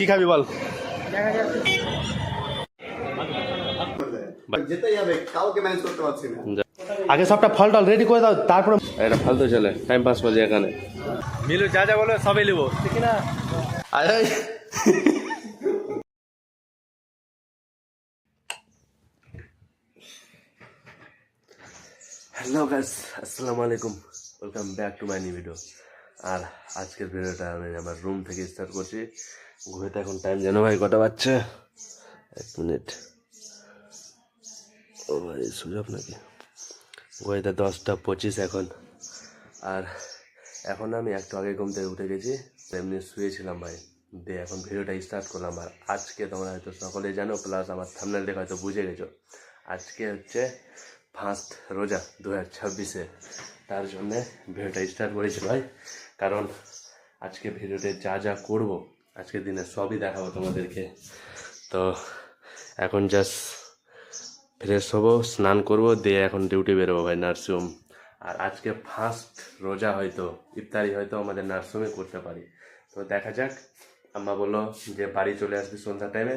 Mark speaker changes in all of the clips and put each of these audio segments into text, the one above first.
Speaker 1: কি খাবি বল?
Speaker 2: যেতেই হবে, কাউকে ম্যানেজ করতে পারছি না।
Speaker 1: আগে সবটা ফল টল রেডি করে দাও, তারপরে এটা ফালতু চলে টাইম পাস করছে এখানে। মিলু যা যা বলে সবই নিবো, ঠিক না? হ্যালো গাইস, আসসালামু আলাইকুম, welcome back to my new video. আর আজকের ভিডিওটা আমি আমার রুম থেকে স্টার্ট করছি। ঘুরেতে এখন টাইম যেন ভাই কটা বাজছে, 1 মিনিট। ও ভাই সুযোগ নাকি, ঘুরেতে 10:25 এখন। আর এখন আমি একটু আগে ঘুম থেকে উঠে গেছি, এমনি শুয়েছিলাম ভাই, দিয়ে এখন ভিডিওটা স্টার্ট করলাম। আর আজকে তোমরা হয়তো সকলেই জানো, প্লাস আমার থাম্বনেল দেখে হয়তো বুঝে গেছো, আজকে হচ্ছে ফার্স্ট রোজা 2026-এ। তার জন্যে ভিডিওটা স্টার্ট করেছি ভাই, কারণ আজকে ভিডিওতে যা যা করবো আজকের দিনে সবই দেখাবো তোমাদেরকে। তো এখন জাস্ট ফ্রেশ হবো, স্নান করবো, দিয়ে এখন ডিউটি বেরোবো ভাই, নার্সিংহোম। আর আজকে ফার্স্ট রোজা, হয়তো ইফতারি হয়তো আমাদের নার্সিংহোমে করতে পারি। তো দেখা যাক, আম্মা বললো যে বাড়ি চলে আসবি সন্ধ্যা টাইমে,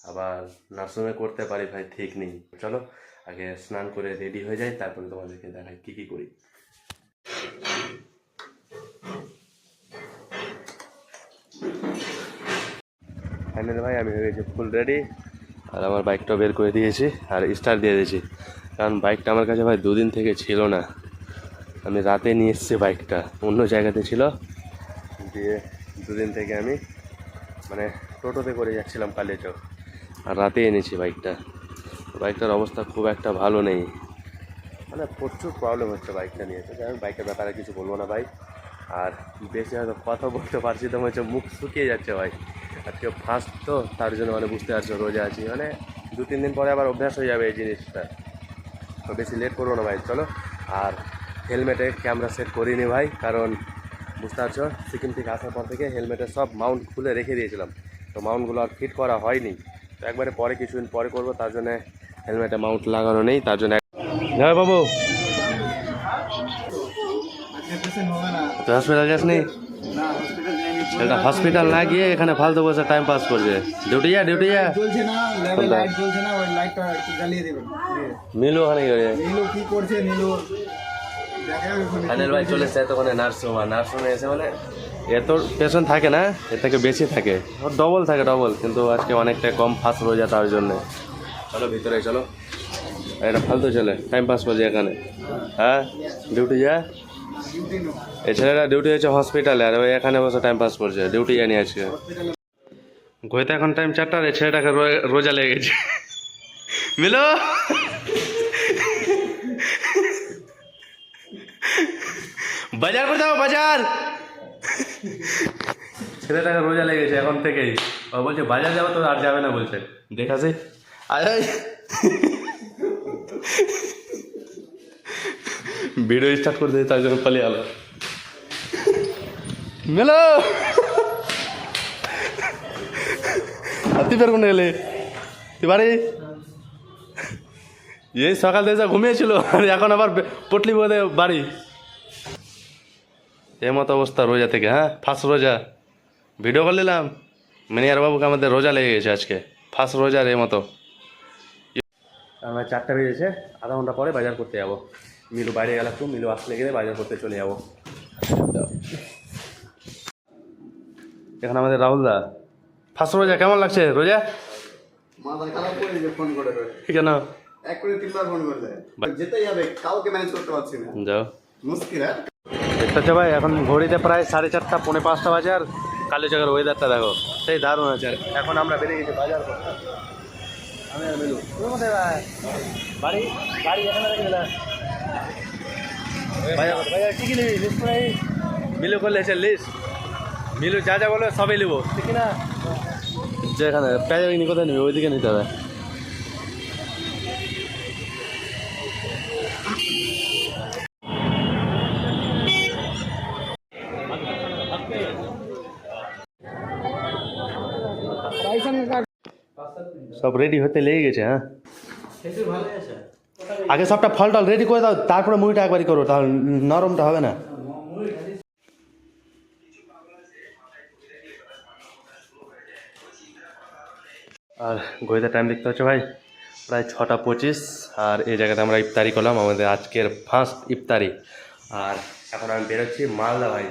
Speaker 1: আবার নার্সিংহোমে করতে পারি ভাই, ঠিক নেই। চলো আগে স্নান করে রেডি হয়ে যাই, তারপরে তোমাদেরকে দেখাই কী কী করি। ফাইনালি ভাই আমি হয়ে গেছি ফুল রেডি, আর আমার বাইকটাও বের করে দিয়েছি আর স্টার্ট দিয়ে দিয়েছি। কারণ বাইকটা আমার কাছে ভাই 2 দিন থেকে ছিল না, আমি রাতে নিয়ে এসেছি বাইকটা, অন্য জায়গাতে ছিল, দিয়ে 2 দিন থেকে আমি মানে টোটোতে করে যাচ্ছিলাম কালিয়াচক, আর রাতে এনেছি বাইকটা। বাইকটার অবস্থা খুব একটা ভালো নেই, মানে প্রচুর প্রবলেম হচ্ছে বাইকটা নিয়ে। তো আমি বাইকের ব্যাপারে কিছু বলবো না ভাই, আর বেশি হয়তো কথা বলতে পারছি তো হচ্ছে মুখ শুকিয়ে যাচ্ছে ভাই। আজকে ফার্স্ট তো, তার জন্য মানে বুঝতে পারছো রোজা আছি, মানে 2-3 দিন পরে আবার অভ্যাস হয়ে যাবে এই জিনিসটা। তো বেশি লেট করবো না ভাই, চলো। আর হেলমেটে ক্যামেরা সেট করিনি ভাই, কারণ বুঝতে পারছো সিকিম থেকে আসার পর থেকে হেলমেটের সব মাউন্ট খুলে রেখে দিয়েছিলাম, তো মাউন্টগুলো আর ফিট করা হয়নি। তো একবারে পরে কিছুদিন পরে করবো, তার জন্য হেলমেটে মাউন্ট লাগানো নেই, তার জন্য। হ্যাঁ বাবু, হসপিটাল যাসনি? সেটা হসপিটাল না গিয়ে এখানে ফালতু বসে টাইম পাস করছে। ডিউটি যা, ডিউটি যা।
Speaker 3: চলছে না, লাইট জ্বলছে না, ওই লাইটটা একটু জ্বালিয়ে দেবেন।
Speaker 1: মিলু ওখানে গিয়ে
Speaker 3: নীলু কি করছে? নীলু
Speaker 1: ফাইনাল ভাই চলে এসছে এতক্ষণে নার্সিংহোম। আর নার্সিংহোমে এসে মানে এত পেশেন্ট থাকে না, এর থেকে বেশি থাকে, ডবল থাকে ডবল, কিন্তু আজকে অনেকটা কম ফার্স্ট রোজা, তার জন্যে। চলো ভিতরে চলো, এটা ফালতু চলে টাইম পাস করছে এখানে। হ্যাঁ ডিউটি যা, এই ছেলেটা ডিউটি হচ্ছে হসপিটালে, আর ওই এখানে বসে টাইম পাস করছে, ডিউটি জানি আজকে। ঘুরতে এখন টাইম 4টা, এই ছেলেটাকে রোজা লেগে গেছে। মিলো বাজার করে যাও, বাজার। ছেলেটাকে রোজা লেগেছে এখন থেকেই, ও বলছে বাজার যাবো, তো আর যাবে না বলছে, দেখাছে। ভিডিও স্টার্ট করে দিই, তার জন্য পালিয়ে আলো। মেলো তুই বের কোনে গেলে? তুই বাড়ি এই সকাল থেকে ঘুমিয়েছিল, আর এখন আবার পটলি বোধে বাড়ি। এমতো অবস্থা রোজা থেকে। হ্যাঁ ফার্স্ট রোজা, ভিডিও করে নিলাম। মিনিয়ার বাবুকে আমাদের রোজা লেগে গেছে আজকে, ফার্স্ট রোজার মতো। আমরা 4টা বেজেছে, আধা ঘন্টা পরে বাজার করতে যাবো। মিলু বাইরে গেল, একটু মিলু আসলে গেলে বাজার করতে চলে যাবো। এখানে আমাদের রাহুল দা। ফার্স্ট রোজা কেমন লাগছে? রোজা
Speaker 2: মাথা খারাপ করে দিয়েছে ফোন করে
Speaker 1: কেন?
Speaker 2: এক করে 3বার ফোন করলে যেতেই হবে, কাউকে ম্যানেজ করতে পারছি না।
Speaker 1: যাও
Speaker 2: মুশকিল। হ্যাঁ
Speaker 1: দেখতে হচ্ছে ভাই, এখন ঘড়িতে প্রায় 4:30, 4:45 বাজে, আর কালীচকের ওয়েদারটা দেখো, সেই দারুণ আছে। এখন আমরা বেরিয়ে গেছি বাজার করতে। আমি আর মিলু ভাই বাড়ি বাড়ি এখানে রেখে দিলাম। বাজার কি কি নিবি? লিস্ট করে মিলু করলে লিস্ট, মিলু যা যা বলবে সবই নেবো, ঠিক না? যেখানে পেঁয়াজ কিনি, কোথায় নিবি? ওইদিকে নিতে হবে। সব রেডি হতে লেগে গেছে। হ্যাঁ আগে সবটা ফল টল রেডি করে দাও, তারপরে মুড়িটা একবারই করো, তাহলে নরমটা হবে না। আর ঘড়িতে টাইম দেখতে হচ্ছে ভাই প্রায় 6:25। আর এই জায়গাতে আমরা ইফতারি করলাম, আমাদের আজকের ফার্স্ট ইফতারি। আর এখন আমি বেরোচ্ছি মালদা ভাই।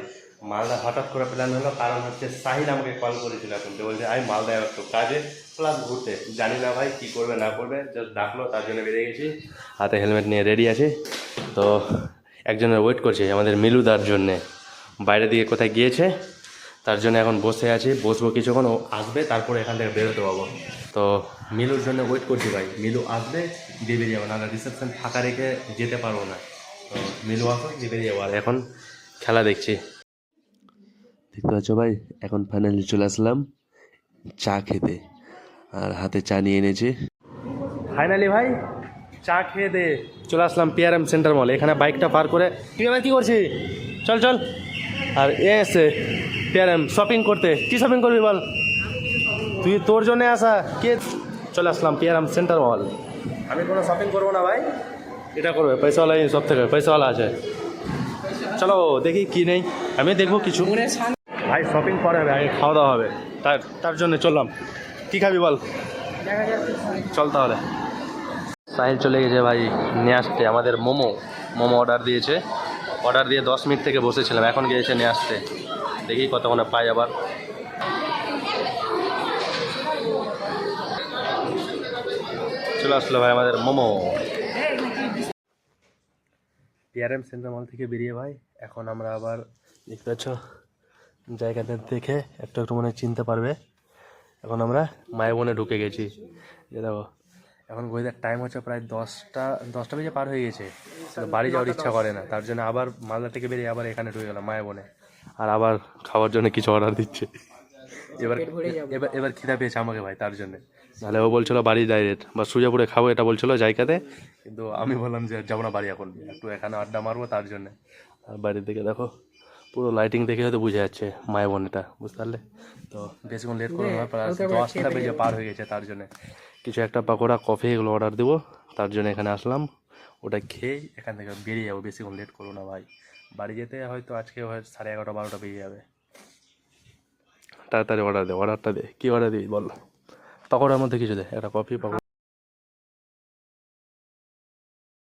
Speaker 1: মালদা হঠাৎ করে প্ল্যান হলো, কারণ হচ্ছে সাহিল আমাকে কল করেছিল এখন, তো বলছে আমি মালদায় একটু কাজে প্লাস ঘুরতে, জানি না ভাই কী করবে না করবে, জাস্ট ডাকলো তার জন্য বেরিয়ে গেছি। হাতে হেলমেট নিয়ে রেডি আছি। তো একজনের ওয়েট করছি আমাদের মিলুদার জন্যে, বাইরে দিকে কোথায় গিয়েছে, তার জন্য এখন বসে আছি, বসবো কিছুক্ষণ, ও আসবে তারপরে এখান থেকে বেরোতে পারবো। তো মিলুর জন্য ওয়েট করছি ভাই, মিলু আসবে দিয়ে বেরিয়ে যাবো, নাহলে রিসেপশন ফাঁকা রেখে যেতে পারবো না। তো মিলু আসো দিয়ে বেরিয়ে যাবো। আর এখন খেলা দেখছি, দেখতে পাচ্ছ ভাই। এখন ফাইনালি চলে আসলাম চা খেতে, আর হাতে চা নিয়ে এনেছি। ফাইনালি ভাই চা খেয়ে দে চলে আসলাম পিআরএম সেন্টার মল। এখানে বাইকটা পার করে তুই এবার কী করছিস? চল চল। আর এসে পিআরএম শপিং করতে, কী শপিং করবি বল? তুই তোর জন্যে আসা কে? চলে আসলাম পিআরএম সেন্টার মল। আমি কোনো শপিং করবো না ভাই, এটা করবে পয়সাওয়ালা, সব থেকে পয়সাওয়ালা আছে। চলো দেখি কি নেই, আমি দেখবো কিছু। ভাই শপিং পরে হবে, আগে খাওয়া দাওয়া হবে, তার জন্য চললাম। কী খাবি বল? চল তাহলে। সাহিল চলে গেছে ভাই নিয়ে আসতে আমাদের মোমো অর্ডার দিয়েছে। অর্ডার দিয়ে 10 মিনিট থেকে বসেছিলাম, এখন গিয়েছে নিয়ে আসতে। দেখি কতক্ষণে পাই আবার। চলে আসলো ভাই আমাদের মোমো। পিআরএম সেন্টার মল থেকে বেরিয়ে ভাই এখন আমরা আবার দেখতে পাচ্ছ জায়গাটা দেখে একটু একটু মনে চিনতে পারবে। এখন আমরা মায়াবনে ঢুকে গেছি। যে দেখো এখন ঘড়িতে টাইম হচ্ছে প্রায় 10টা বেজে পার হয়ে গেছে। বাড়ি যাওয়ার ইচ্ছা করে না, তার জন্য আবার মালদা থেকে বেরিয়ে আবার এখানে ঢুকে গেলাম মায়াবনে। আর আবার খাওয়ার জন্য কিছু অর্ডার দিচ্ছে। এবার খিদা পেয়েছে আমাকে ভাই, তার জন্যে। নাহলে ও বলছিল বাড়ি ডাইরেক্ট বা সুজাপুরে খাবো, এটা বলছিল জায়গাতে। কিন্তু আমি বললাম যে যাবো না বাড়ি, এখন একটু এখানে আড্ডা মারবো, তার জন্যে। আর বাড়ির দিকে দেখো পুরো লাইটিং দেখে হয়তো বোঝা যাচ্ছে মায়াবন এটা, বুঝতে পারলে। তো বেশিক্ষণ লেট করবো না, প্রায় 10টা বেজে পার হয়ে গেছে, তার জন্যে কিছু একটা পাকোড়া কফি এগুলো অর্ডার দেবো, তার জন্য এখানে আসলাম। ওটা খেয়েই এখান থেকে বেরিয়ে যাবো, বেশিক্ষণ লেট করবো না ভাই। বাড়ি যেতে হয়তো আজকে হয়তো 11:30 12টা বেজে যাবে। তাড়াতাড়ি অর্ডার দে, অর্ডারটা দে। কী অর্ডার দিবি বল? পাকোড়ার মধ্যে কিছু দে, একটা কফি পাকোড়া।